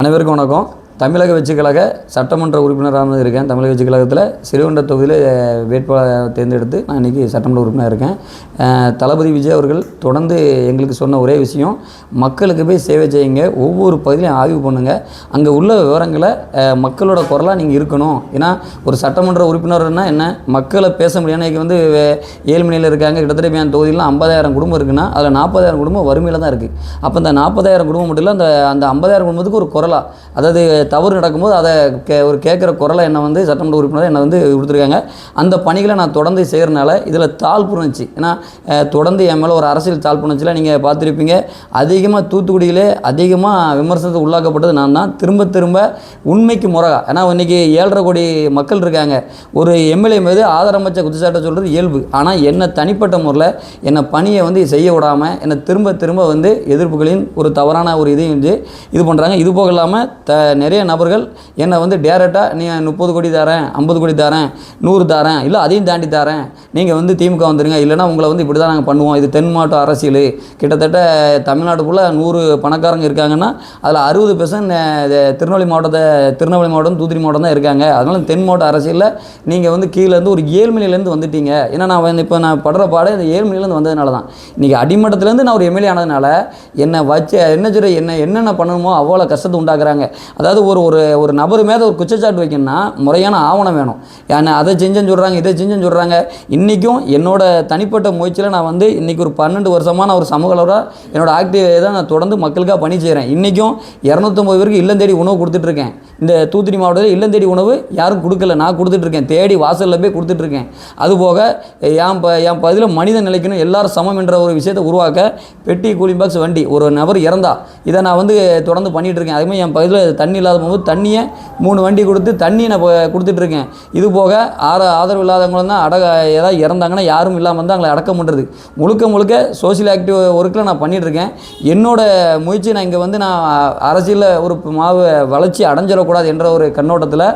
அனைவருக்கும் வணக்கம். தமிழக வெற்றிக் கழக சட்டமன்ற உறுப்பினராக இருக்கேன். தமிழக வெற்றிக் கழகத்தில் சிறுவண்ட தொகுதியில் வேட்பாளர் தேர்ந்தெடுத்து நான் இன்றைக்கி சட்டமன்ற உறுப்பினராக இருக்கேன். தளபதி விஜய் அவர்கள் தொடர்ந்து எங்களுக்கு சொன்ன ஒரே விஷயம், மக்களுக்கு போய் சேவை செய்யுங்க, ஒவ்வொரு பகுதியிலையும் ஆய்வு பண்ணுங்கள், அங்கே உள்ள விவரங்களை மக்களோட குரலாக நீங்கள் இருக்கணும். ஏன்னா ஒரு சட்டமன்ற உறுப்பினர்னா என்ன, மக்களை பேச முடியாது. இன்றைக்கி வந்து ஏழ்மணியில் இருக்காங்க, கிட்டத்தட்ட என் தொகுதியிலாம் 50,000 குடும்பம் இருக்குன்னா அதில் 40,000 குடும்பம் வறுமையில் தான் இருக்குது. அப்போ இந்த 40,000 குடும்பம் மட்டும் இல்லை, அந்த 50,000 குடும்பத்துக்கு ஒரு குரலாக, அதாவது தவறு நடக்கும்போது அதை ஒரு கேட்குற குரலை என்னை வந்து சட்டமன்ற உறுப்பினர் என்னை வந்து கொடுத்துருக்காங்க. அந்த பணிகளை நான் தொடர்ந்து செய்கிறனால இதில் தாழ்ப்புணர்ச்சி, ஏன்னா தொடர்ந்து என் மேலே ஒரு அரசியல் தாழ்ப்புணர்ச்சியில் நீங்கள் பார்த்துருப்பீங்க. அதிகமாக தூத்துக்குடியிலே அதிகமாக விமர்சனத்துக்கு உள்ளாக்கப்பட்டது நான் தான். திரும்ப உண்மைக்கு முறகா, ஏன்னா இன்றைக்கி 7.5 கோடி மக்கள் இருக்காங்க. ஒரு எம்எல்ஏ மீது ஆதரமற்ற குற்றச்சாட்டை சொல்கிறது இயல்பு. ஆனால் என்னை தனிப்பட்ட முறையில் என்னை பணியை வந்து செய்ய விடாமல் என்னை திரும்ப வந்து எதிர்ப்புகளின் ஒரு தவறான ஒரு இதையும் வந்து இது பண்ணுறாங்க. இது போக இல்லாமல் நிறைய நபர்கள் என்னை வந்து டேரெக்டாக நீ 30 கோடி தரேன், 50 கோடி தரேன், 100 தரேன், இல்லை அதையும் தாண்டி தரேன், நீங்கள் வந்து திமுக வந்துடுங்க, இல்லைனா உங்களை வந்து இப்படி தான் நாங்கள் பண்ணுவோம், இது தென் மாவட்ட அரசியல். கிட்டத்தட்ட தமிழ்நாட்டுக்குள்ளே 100 பணக்காரங்க இருக்காங்கன்னா அதில் 60% திருநெல்வேலி மாவட்டம், தூத்துக்குடி மாவட்டம் தான் இருக்காங்க. அதனால் தென் மாவட்ட அரசியலில் நீங்கள் வந்து கீழேருந்து ஒரு ஏழ்மணிலேருந்து வந்துட்டீங்க. ஏன்னா நான் இப்போ நான் படுற பாடு இந்த ஏழ்மணிலேருந்து வந்ததுனால தான். இன்றைக்கி அடிமட்டத்துலேருந்து நான் ஒரு எம்எல்ஏ ஆனதுனால என்னை வச்சு என்னென்ன பண்ணணுமோ அவ்வளோ கஷ்டத்தை உண்டாக்குறாங்க. அதாவது ஒரு நபர் மேலே ஒரு குற்றச்சாட்டு வைக்கணும்னா முறையான ஆவணம் வேணும். ஏன்னா அதை செஞ்சேன்னு சொல்கிறாங்க, இதை செஞ்சேன்னு சொல்கிறாங்க. இன்றைக்கும் என்னோட தனிப்பட்ட முயற்சியில் நான் வந்து இன்றைக்கி ஒரு 12 வருஷமாக நான் ஒரு சமூகலோட என்னோடய ஆக்டிவிட்டியை தான் நான் தொடர்ந்து மக்களுக்காக பணி செய்கிறேன். இன்றைக்கும் 250 பேருக்கு இல்லம் தேடி உணவு கொடுத்துட்ருக்கேன். இந்த தூத்துக்குடி மாவட்டத்தில் இல்லம் தேடி உணவு யாரும் கொடுக்கல, நான் கொடுத்துட்ருக்கேன். தேடி வாசலில் போய் கொடுத்துட்ருக்கேன். அதுபோக என் பதில் மனிதன் நிலைக்கணும், எல்லாரும் சமம் என்ற ஒரு விஷயத்தை உருவாக்க பெட்டி கூலிங் பாக்ஸ் வண்டி, ஒரு நபர் இறந்தா இதை நான் வந்து தொடர்ந்து பண்ணிகிட்டு இருக்கேன். அதுமாதிரி என் பதில் தண்ணி இல்லாத போது தண்ணியை 3 வண்டி கொடுத்து தண்ணியை நான் கொடுத்துட்ருக்கேன். இது போக ஆதரவு இல்லாதவங்களும் தான் ஏதாவது இறந்தாங்கன்னா யாரும் இல்லாமல் வந்து அவங்களை அடக்கம் பண்ணுறது முழுக்க சோசியல் ஆக்டிவ் ஒர்க்கில் நான் பண்ணிகிட்ருக்கேன். என்னோடய முயற்சி நான் இங்கே வந்து நான் அரசியலில் ஒரு வளர்ச்சி அடைஞ்சிடக்கூடாது என்ற ஒரு கண்ணோட்டத்தில்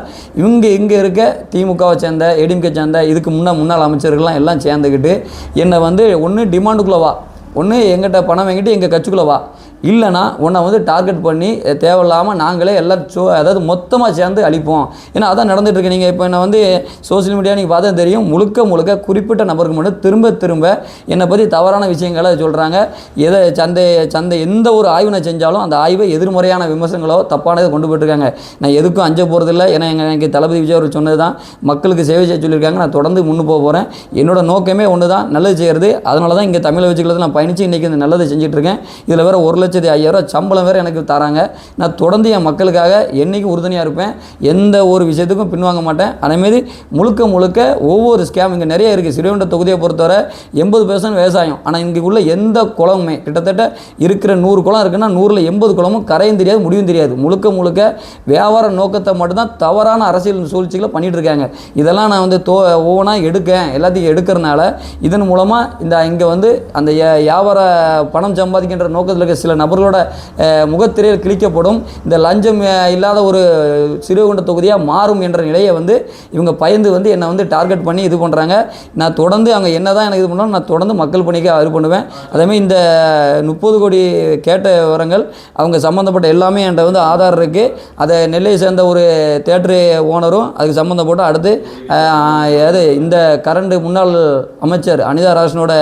இங்கே இருக்க திமுகவை சேர்ந்த, ஏடிஎம்கே சேர்ந்த, இதுக்கு முன்னாள் அமைச்சர்கள்லாம் எல்லாம் சேர்ந்துக்கிட்டு என்னை வந்து ஒன்று டிமாண்டுக்குள்ளே வா, ஒன்று எங்கிட்ட பணம் வாங்கிட்டு எங்கள் கட்சிக்குள்ளே வா, இல்லைனா உன்னை வந்து டார்கெட் பண்ணி தேவையில்லாமல் நாங்களே எல்லாம் அதாவது மொத்தமாக சேர்ந்து அழிப்போம். ஏன்னா அதான் நடந்துகிட்ருக்கு. நீங்கள் இப்போ என்னை வந்து சோசியல் மீடியா நீங்கள் பார்த்தா தெரியும், முழுக்க குறிப்பிட்ட நபருக்கு மட்டும் திரும்ப என்னை பற்றி தவறான விஷயங்களை சொல்கிறாங்க. எதை சந்தை எந்த ஒரு ஆய்வு நான் செஞ்சாலும் அந்த ஆய்வை எதிர்மறையான விமர்சனங்களோ தப்பானதை கொண்டு போயிட்டுருக்காங்க. நான் எதுக்கும் அஞ்ச போகிறதில்ல. ஏன்னா எனக்கு தளபதி விஜய் அவர் சொன்னது தான், மக்களுக்கு சேவை செய்ய சொல்லியிருக்காங்க. நான் தொடர்ந்து முன்னு போகிறேன். என்னோடய நோக்கமே ஒன்று தான், நல்லது செய்கிறது. அதனால தான் இங்கே தமிழக வெற்றிக் நான் பயணித்து இன்றைக்கி இந்த நல்லதை செஞ்சிட்ருக்கேன். இதில் வேறு 1,05,000 சம்பளம் வேறு எனக்கு தராங்க. நான் தொடர்ந்து என் மக்களுக்காக என்றைக்கும் உறுதுணையாக இருப்பேன். எந்த ஒரு விஷயத்துக்கும் பின்வாங்க மாட்டேன். அதேமாரி முழுக்க ஒவ்வொரு ஸ்கேம் இங்கே நிறைய இருக்குது. சிறுவண்ட தொகுதியை பொறுத்தவரை 80% விவசாயம். ஆனால் இங்கே உள்ள எந்த குளமுமே, கிட்டத்தட்ட இருக்கிற 100 குளம் இருக்குன்னா 100ல் 80 குளமும் கரையும் தெரியாது, முடிவும் தெரியாது. முழுக்க வியாபார நோக்கத்தை மட்டும்தான் தவறான அரசியல் சூழ்ச்சிகளை பண்ணிகிட்டு இருக்காங்க. இதெல்லாம் நான் வந்து ஒவ்வொன்றா எல்லாத்தையும் எடுக்கிறனால இதன் மூலமாக இங்கே வந்து அந்த வியாபார பணம் சம்பாதிக்கின்ற நோக்கத்தில் இருக்க சில நபர்களோட முகத்திரையில் கிழிக்கப்படும். இந்த லஞ்சம் இல்லாத ஒரு சிறுவண்ட தொகுதியாக மாறும் என்ற நிலையை வந்து இவங்க பயந்து வந்து என்னை வந்து டார்கெட் பண்ணி இது பண்ணுறாங்க. நான் தொடர்ந்து அவங்க என்ன தான் எனக்கு இது பண்ணாலும் நான் தொடர்ந்து மக்கள் பணிக்கு இது பண்ணுவேன். அதேமாதிரி இந்த 30 கோடி கேட்ட விவரங்கள் அவங்க சம்மந்தப்பட்ட எல்லாமே என்கிட்ட வந்து ஆதார் இருக்குது. அதை நெல்லையை சேர்ந்த ஒரு தேட்டரு ஓனரும் அதுக்கு சம்மந்தப்பட்ட அடுத்து இந்த கரண்ட் முன்னாள் அமைச்சர் அனிதா ராஜனோட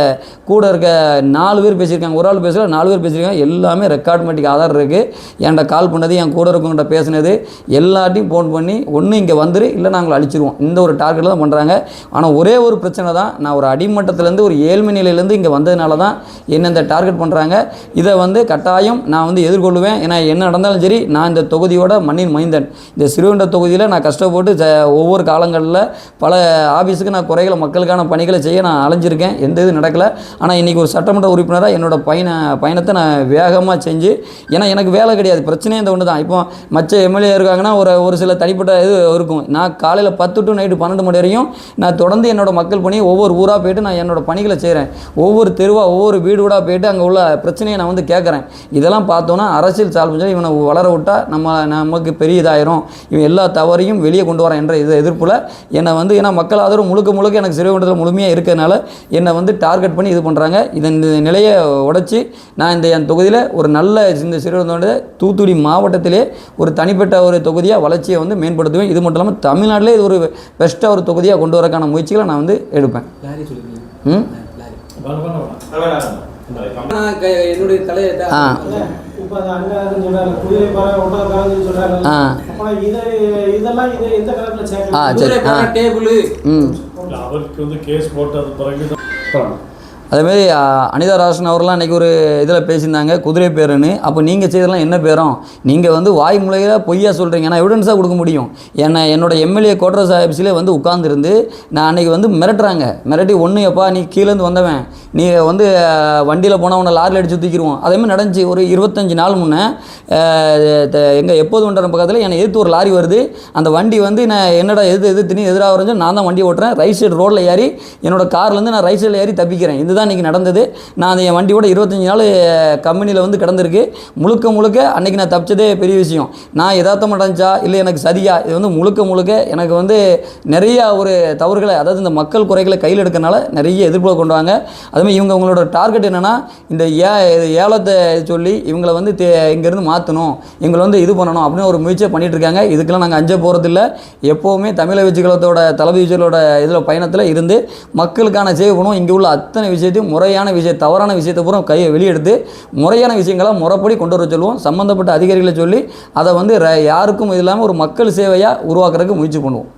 கூட இருக்க 4 பேர் பேசியிருக்காங்க. ஒரு ஆள் பேசல, 4 பேர் பேசியிருக்காங்க. எல்லாமே ரெக்கார்ட்மெட்டிக் ஆதார் இருக்குது. என்கிட்ட கால் பண்ணது, என் கூட இருக்கவங்கிட்ட பேசினது எல்லாத்தையும் ஃபோன் பண்ணி ஒன்று இங்கே வந்துரு, இல்லை நாங்கள் அழிச்சிருவோம், இந்த ஒரு டார்கெட்டில் தான் பண்ணுறாங்க. ஆனால் ஒரே ஒரு பிரச்சனை தான், நான் ஒரு அடிமட்டத்திலேருந்து ஒரு ஏழ்மை நிலையிலேருந்து இங்கே வந்ததுனால தான் என்ன இந்த டார்கெட் பண்ணுறாங்க. இதை வந்து கட்டாயம் நான் வந்து எதிர்கொள்வேன். ஏன்னா என்ன நடந்தாலும் சரி, நான் இந்த தொகுதியோட மண்ணின் மைந்தன். இந்த சிறுவண்ட தொகுதியில் நான் கஷ்டப்பட்டு ஒவ்வொரு காலங்களில் பல ஆஃபீஸுக்கு நான் குறைகளை மக்களுக்கான பணிகளை செய்ய நான் அலைஞ்சிருக்கேன். எந்த இது நடக்கலை. ஆனால் இன்றைக்கி ஒரு சட்டமன்ற உறுப்பினராக என்னோட பயணத்தை நான் வேகமாக செஞ்சு, ஏன்னா எனக்கு வேலை கிடையாது, பிரச்சனையே இந்த ஒன்று தான். இப்போ மற்ற எம்எல்ஏ இருக்காங்கன்னா ஒரு சில தனிப்பட்ட இது இருக்கும். நான் காலையில் 10 to நைட்டு 12 மணி வரையும் நான் தொடர்ந்து என்னோடய மக்கள் பணி ஒவ்வொரு ஊராக போய்ட்டு நான் என்னோடய பணிகளை செய்கிறேன். ஒவ்வொரு தெருவாக ஒவ்வொரு வீடாக போய்ட்டு அங்கே உள்ள பிரச்சனையை நான் வந்து கேட்குறேன். இதெல்லாம் பார்த்தோன்னா அரசியல் சால்பு இவனை வளர விட்டால் நமக்கு பெரிய இதாயிரும், இவன் எல்லா தவறையும் வெளியே கொண்டு வரேன் என்ற எதிர்ப்பில் என்னை வந்து, ஏன்னா மக்கள் ஆதரவு முழுக்க எனக்கு சிறுவண்டத்தில் முழுமையாக இருக்கிறதுனால என்னை வந்து டார்கெட் பண்ணி இது பண்ணுறாங்க. இந்த நிலையை உடைச்சி நான் என் தொகுதியில் ஒரு நல்ல இந்த சிறுவந்தோட தூத்துக்குடி மாவட்டத்திலே ஒரு தனிப்பட்ட ஒரு தொகுதியாக வளர்ச்சியை வந்து மேம்படுத்துவேன். இது மட்டும் இல்லாமல் தமிழ்நாட்டிலே இது ஒரு பெஸ்ட்டாக ஒரு தொகுதியாக கொண்டு வரக்கான முயற்சிகளை நான் வந்து எடுப்பேன். என்னுடைய தலையை அதேமாரி அனிதா ராசன் அவர்லாம் அன்றைக்கி ஒரு இதில் பேசியிருந்தாங்க குதிரை பேருன்னு. அப்போ நீங்கள் செய்ததெல்லாம் என்ன பேரும்? நீங்கள் வந்து வாய் முறையில் பொய்யா சொல்கிறீங்க. நான் எவிடன்ஸாக கொடுக்க முடியும். என்னோட எம்எல்ஏ கோட்ரஸ் ஆஃபீஸில் வந்து உட்காந்துருந்து நான் அன்றைக்கி வந்து மிரட்டுறாங்க. மிரட்டி ஒன்று எப்பா நீ கீழேருந்து வந்தவன், நீ வந்து வண்டியில் போனால் உன்னை லாரியில் அடித்து தூக்கிடுவோம். அதேமாதிரி நடந்துச்சு. ஒரு 25 நாள் முன்னே எங்கள் எப்போது ஒன்றரை பக்கத்தில் என்னை எதிர்த்து ஒரு லாரி வருது. அந்த வண்டி வந்து நான் என்னடா எதிர்த்து எதிராக வரைஞ்சோ நான் தான் வண்டி ஓட்டுறேன். ரைட் சைடு ரோட்டில் ஏறி என்னோட கார்லேருந்து நான் ரைட் சைடில் ஏறி தப்பிக்கிறேன். இதுதான் இன்றைக்கி நடந்தது. நான் அந்த என் வண்டியோட 25 நாள் கம்பெனியில் வந்து கிடந்திருக்கு. முழுக்க அன்றைக்கி நான் தப்பிச்சதே பெரிய விஷயம். நான் எதார்த்தமாக நடந்துச்சா இல்லை எனக்கு சரியா, இது வந்து முழுக்க எனக்கு வந்து நிறையா ஒரு தவறுகளை, அதாவது இந்த மக்கள் குறைகளை கையில் எடுக்கிறனால நிறைய எதிர்ப்புகளை கொண்டு வாங்க. அதுமாதிரி இவங்களோட டார்கெட் என்னென்னா இந்த ஏலத்தை சொல்லி இவங்களை வந்து இங்கேருந்து மாற்றணும், இவங்களை வந்து இது பண்ணணும் அப்படின்னு ஒரு முயற்சியை பண்ணிகிட்டு இருக்காங்க. இதுக்கெல்லாம் நாங்கள் அஞ்ச போகிறதில்ல. எப்போவுமே தமிழக வெற்றிகளத்தோட தளபதி விஜயோட இதில் பயணத்தில் இருந்து மக்களுக்கான சேவை பண்ணுவோம். இங்கே உள்ள அத்தனை விஷயத்தையும் முறையான தவறான விஷயத்தை பூரா வெளியெடுத்து முறையான விஷயங்களை முறைப்படி கொண்டு வர சொல்லுவோம். சம்மந்தப்பட்ட அதிகாரிகளை சொல்லி அதை வந்து யாருக்கும் இது இல்லாமல் ஒரு மக்கள் சேவையாக உருவாக்குறதுக்கு முயற்சி பண்ணுவோம்.